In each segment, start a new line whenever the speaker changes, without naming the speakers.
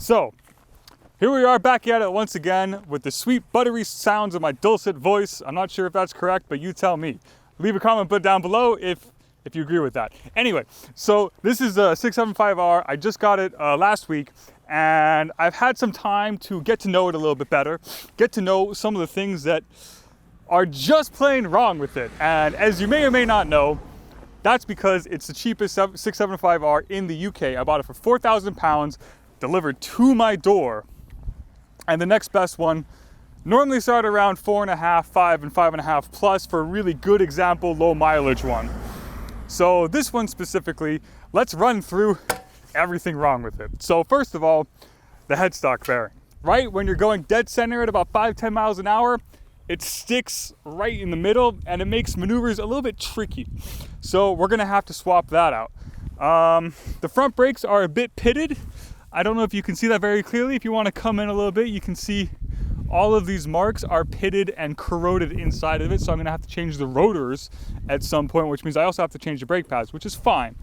So, here we are back at it once again with the sweet buttery sounds of my dulcet voice. I'm not sure if that's correct, but you tell me. Leave a comment down below if you agree with that. Anyway, so this is a 675R. I just got it last week, and I've had some time to get to know it a little bit better, get to know some of the things that are just plain wrong with it. And as you may or may not know, that's because it's the cheapest 675R in the UK. I bought it for 4,000 pounds, delivered to my door. And the next best one normally start around 4.5, 5, and 5.5 plus for a really good example, low mileage one. So this one specifically, let's run through everything wrong with it. So first of all, the headstock bearing. Right when you're going dead center at about 5-10 miles an hour, it sticks right in the middle and it makes maneuvers a little bit tricky. So we're gonna have to swap that out. The front brakes are a bit pitted. I don't know if you can see that very clearly. If you want to come in a little bit, you can see all of these marks are pitted and corroded inside of it. So I'm gonna have to change the rotors at some point, which means I also have to change the brake pads, which is fine.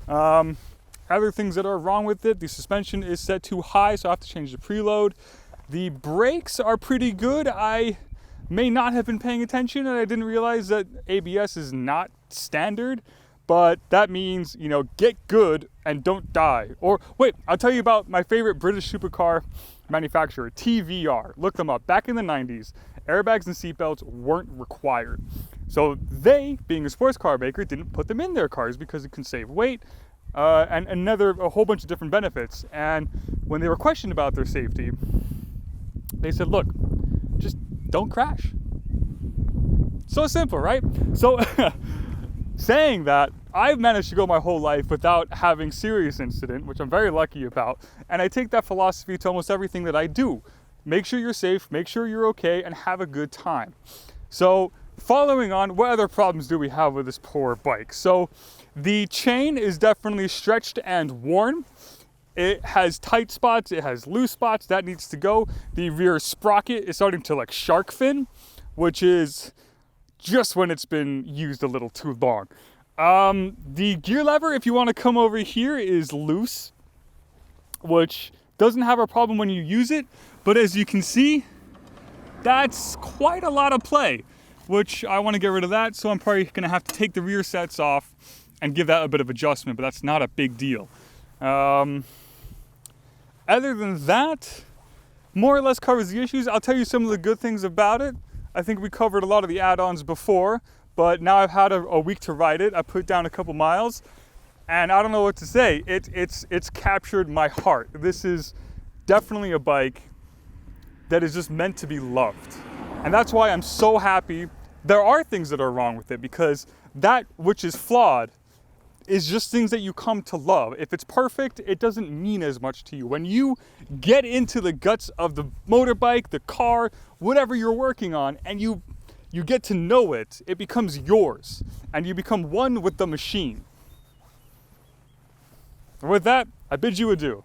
Other things that are wrong with it, the suspension is set too high, so I have to change the preload. The brakes are pretty good. I may not have been paying attention and I didn't realize that ABS is not standard, but that means, you know, get good and don't die. Or wait, I'll tell you about my favorite British supercar manufacturer, TVR. Look them up. Back in the 90s, airbags and seatbelts weren't required. So they, being a sports car maker, didn't put them in their cars because it can save weight and a whole bunch of different benefits. And when they were questioned about their safety, they said, look, just don't crash. So simple, right? So saying that, I've managed to go my whole life without having serious incident, which I'm very lucky about. And I take that philosophy to almost everything that I do. Make sure you're safe, make sure you're okay, and have a good time. So following on, what other problems do we have with this poor bike? So the chain is definitely stretched and worn. It has tight spots, it has loose spots, that needs to go. The rear sprocket is starting to like shark fin, which is just when it's been used a little too long. The gear lever, if you want to come over here, is loose, which doesn't have a problem when you use it, but as you can see, that's quite a lot of play, which I want to get rid of that, so I'm probably going to have to take the rear sets off and give that a bit of adjustment, but that's not a big deal. Other than that, more or less covers the issues. I'll tell you some of the good things about it. I think we covered a lot of the add-ons before, but now I've had a week to ride it. I put down a couple miles, and I don't know what to say. It's captured my heart. This is definitely a bike that is just meant to be loved. And that's why I'm so happy. There are things that are wrong with it, because that which is flawed is just things that you come to love. If it's perfect, it doesn't mean as much to you. When you get into the guts of the motorbike, the car, whatever you're working on, and you get to know it, it becomes yours, and you become one with the machine. With that, I bid you adieu.